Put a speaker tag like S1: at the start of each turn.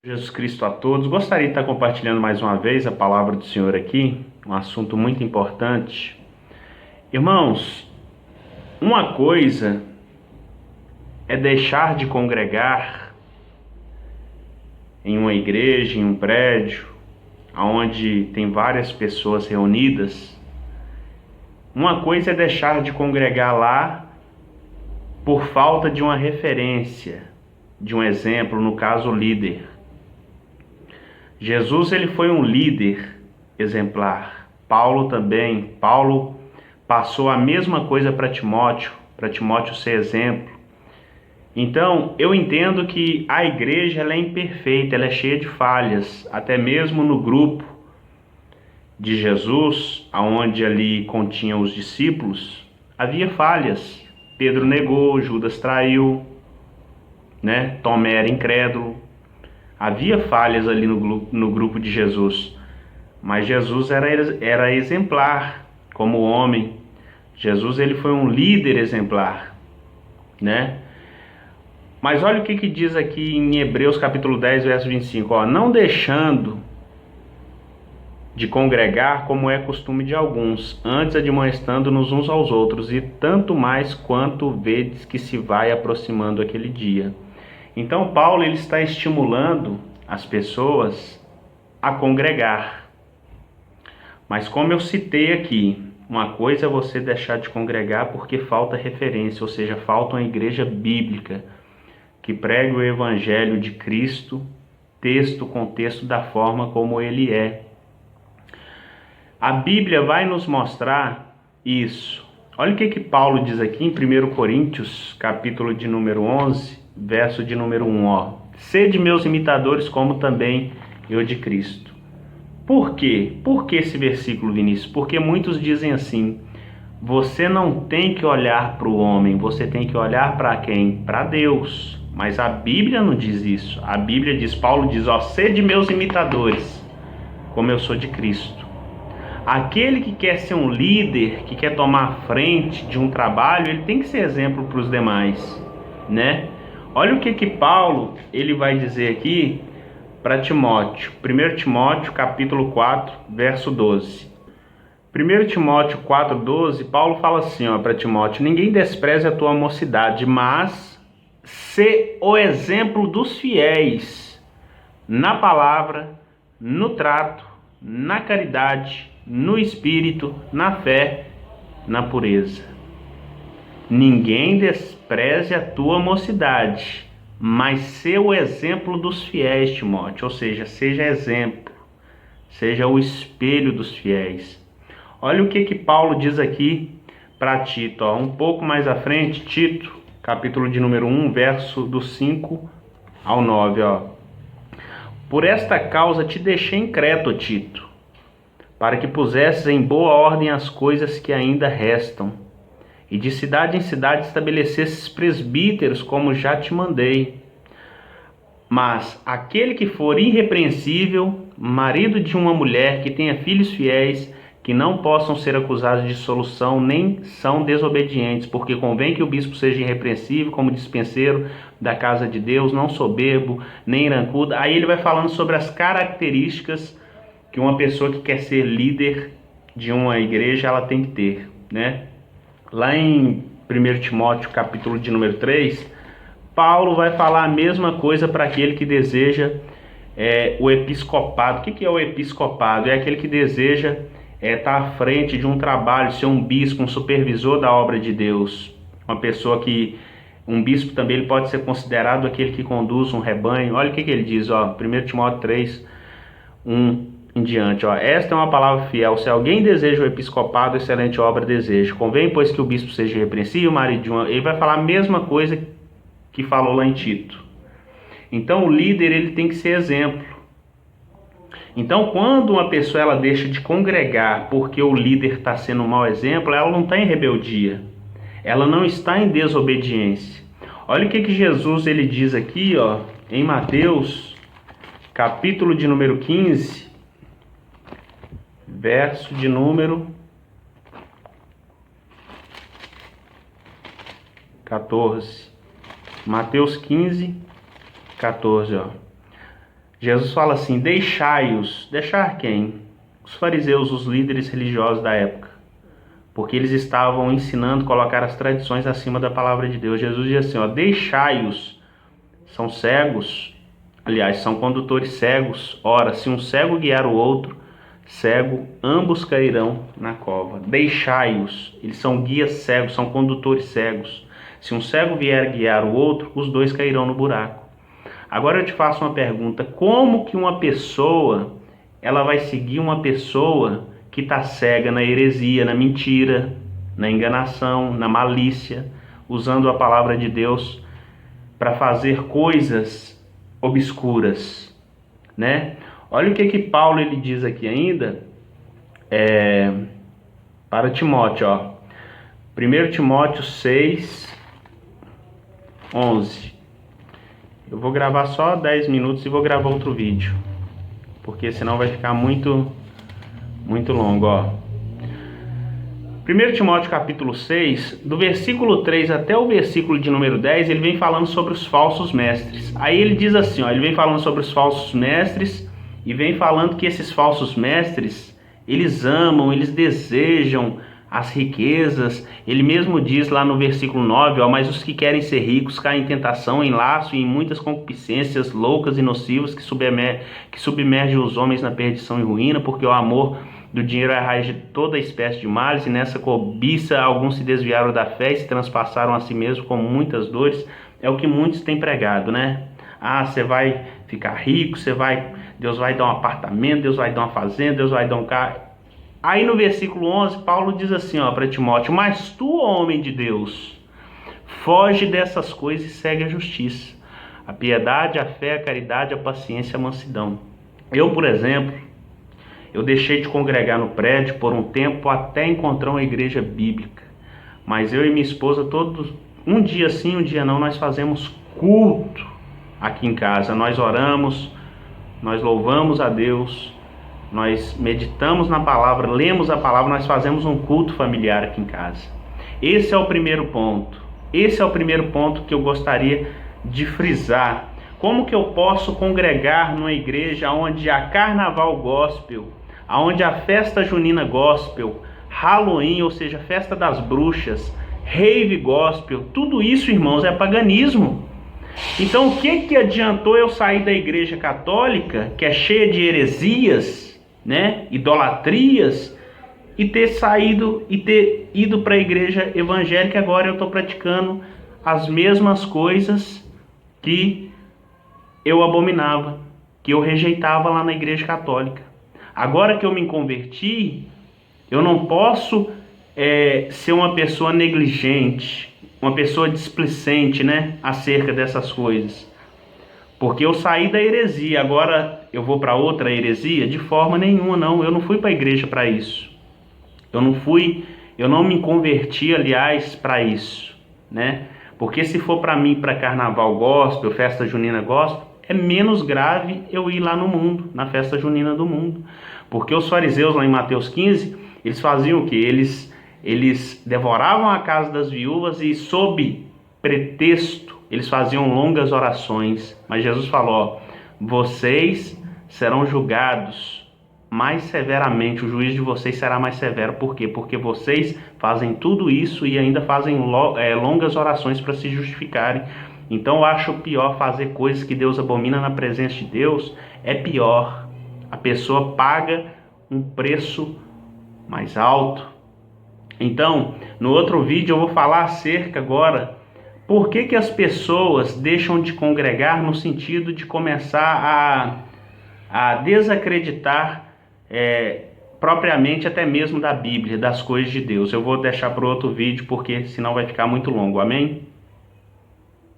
S1: Jesus Cristo a todos. Gostaria de estar compartilhando mais uma vez a palavra do Senhor aqui, um assunto muito importante. Irmãos, uma coisa é deixar de congregar em uma igreja, em um prédio, onde tem várias pessoas reunidas. Uma coisa é deixar de congregar lá por falta de uma referência, de um exemplo, no caso, o líder. Jesus, ele foi um líder exemplar. Paulo também. Paulo passou a mesma coisa para Timóteo ser exemplo. Então, eu entendo que a igreja ela é imperfeita, ela é cheia de falhas, até mesmo no grupo de Jesus, aonde ali continha os discípulos, havia falhas. Pedro negou, Judas traiu, Tomé era incrédulo. Havia falhas ali no grupo de Jesus, mas Jesus era exemplar como homem. Jesus, ele foi um líder exemplar, Mas olha o que diz aqui em Hebreus capítulo 10, verso 25, não deixando de congregar como é costume de alguns, antes admoestando-nos uns aos outros, e tanto mais quanto vedes que se vai aproximando aquele dia. Então Paulo ele está estimulando as pessoas a congregar. Mas como eu citei aqui, uma coisa é você deixar de congregar porque falta referência, ou seja, falta uma igreja bíblica que pregue o evangelho de Cristo, texto com texto da forma como ele é. A Bíblia vai nos mostrar isso. Olha o que Paulo diz aqui em 1 Coríntios, capítulo de número 11, verso de número 1, Sede meus imitadores, como também eu de Cristo. Por quê? Por que esse versículo, Vinícius? Porque muitos dizem assim, você não tem que olhar para o homem, você tem que olhar para quem? Para Deus. Mas a Bíblia não diz isso. A Bíblia diz, Paulo diz, sede meus imitadores, como eu sou de Cristo. Aquele que quer ser um líder, que quer tomar a frente de um trabalho, ele tem que ser exemplo para os demais, Olha o que Paulo ele vai dizer aqui para Timóteo. 1 Timóteo capítulo 4, verso 12. 1 Timóteo 4, 12, Paulo fala assim para Timóteo, ninguém despreze a tua mocidade, mas sê o exemplo dos fiéis na palavra, no trato, na caridade, no espírito, na fé, na pureza. Ninguém despreze a tua mocidade, mas ser o exemplo dos fiéis, Timóteo, ou seja, seja exemplo, seja o espelho dos fiéis. Olha o que Paulo diz aqui para Tito, um pouco mais à frente, Tito, capítulo de número 1, verso do 5 ao 9, Por esta causa te deixei em Creta, Tito, para que pusesses em boa ordem as coisas que ainda restam, e de cidade em cidade estabelecesses presbíteros, como já te mandei. Mas aquele que for irrepreensível, marido de uma mulher que tenha filhos fiéis, que não possam ser acusados de dissolução, nem são desobedientes, porque convém que o bispo seja irrepreensível, como dispenseiro da casa de Deus, não soberbo, nem rancudo. Aí ele vai falando sobre as características que uma pessoa que quer ser líder de uma igreja, ela tem que ter, Lá em 1 Timóteo, capítulo de número 3, Paulo vai falar a mesma coisa para aquele que deseja o episcopado. O que é o episcopado? É aquele que deseja estar à frente de um trabalho, ser um bispo, um supervisor da obra de Deus. Uma pessoa que... Um bispo também ele pode ser considerado aquele que conduz um rebanho. Olha o que ele diz, 1 Timóteo 3, 1 em diante, esta é uma palavra fiel, se alguém deseja o episcopado, excelente obra deseja, convém pois que o bispo seja irrepreensível, marido de uma... Ele vai falar a mesma coisa que falou lá em Tito. Então o líder ele tem que ser exemplo. Então quando uma pessoa ela deixa de congregar porque o líder está sendo um mau exemplo, ela não está em rebeldia, ela não está em desobediência. Olha o que Jesus ele diz aqui, em Mateus capítulo de número 15, verso de número 14. Mateus 15, 14, Jesus fala assim: deixai-os. Deixar quem? Os fariseus, os líderes religiosos da época. Porque eles estavam ensinando a colocar as tradições acima da palavra de Deus. Jesus diz assim, ó, deixai-os. São cegos, aliás, são condutores cegos. Ora, se um cego guiar o outro cego, ambos cairão na cova. Deixai-os. Eles são guias cegos, são condutores cegos. Se um cego vier guiar o outro, os dois cairão no buraco. Agora eu te faço uma pergunta: como que uma pessoa, ela vai seguir uma pessoa que está cega na heresia, na mentira, na enganação, na malícia, usando a palavra de Deus para fazer coisas obscuras, né? Olha o que Paulo ele diz aqui ainda para Timóteo, ó. 1 Timóteo 6, 11. Eu vou gravar só 10 minutos e vou gravar outro vídeo, porque senão vai ficar muito longo, ó. 1 Timóteo capítulo 6, do versículo 3 até o versículo de número 10, ele vem falando sobre os falsos mestres. Aí ele diz assim, ó, ele vem falando sobre os falsos mestres e vem falando que esses falsos mestres, eles amam, eles desejam as riquezas. Ele mesmo diz lá no versículo 9, ó, mas os que querem ser ricos caem em tentação, em laço e em muitas concupiscências loucas e nocivas que submergem os homens na perdição e ruína, porque o amor do dinheiro é a raiz de toda espécie de males, e nessa cobiça alguns se desviaram da fé e se transpassaram a si mesmos com muitas dores. É o que muitos têm pregado, né? Ah, você vai ficar rico, Deus vai dar um apartamento, Deus vai dar uma fazenda, Deus vai dar um carro. Aí no versículo 11, Paulo diz assim, ó, para Timóteo: mas tu, homem de Deus, foge dessas coisas e segue a justiça, a piedade, a fé, a caridade, a paciência, a mansidão. Eu, por exemplo, eu deixei de congregar no prédio por um tempo até encontrar uma igreja bíblica. Mas eu e minha esposa, todos, um dia sim, um dia não, nós fazemos culto aqui em casa. Nós oramos, nós louvamos a Deus, nós meditamos na palavra, lemos a palavra, nós fazemos um culto familiar aqui em casa. Esse é o primeiro ponto. Esse é o primeiro ponto que eu gostaria de frisar. Como que eu posso congregar numa igreja onde há carnaval gospel, onde há festa junina gospel, Halloween, ou seja, festa das bruxas, rave gospel? Tudo isso, irmãos, é paganismo. Então o que adiantou eu sair da igreja católica, que é cheia de heresias, né, idolatrias, e ter saído e ter ido para a igreja evangélica? Agora eu estou praticando as mesmas coisas que eu abominava, que eu rejeitava lá na igreja católica. Agora que eu me converti, eu não posso ser uma pessoa negligente, uma pessoa displicente, né, acerca dessas coisas. Porque eu saí da heresia, agora eu vou para outra heresia? De forma nenhuma, não. Eu não fui para a igreja para isso. Eu não me converti, aliás, para isso, né? Porque se for para mim, para carnaval gospel, festa junina gospel, é menos grave eu ir lá no mundo, na festa junina do mundo. Porque os fariseus, lá em Mateus 15, eles faziam o quê? Eles devoravam a casa das viúvas e, sob pretexto, eles faziam longas orações. Mas Jesus falou, ó, vocês serão julgados mais severamente, o juízo de vocês será mais severo. Por quê? Porque vocês fazem tudo isso e ainda fazem longas orações para se justificarem. Então eu acho pior fazer coisas que Deus abomina na presença de Deus. É pior. A pessoa paga um preço mais alto. Então, no outro vídeo eu vou falar acerca agora por que as pessoas deixam de congregar, no sentido de começar a desacreditar propriamente até mesmo da Bíblia, das coisas de Deus. Eu vou deixar para outro vídeo, porque senão vai ficar muito longo. Amém?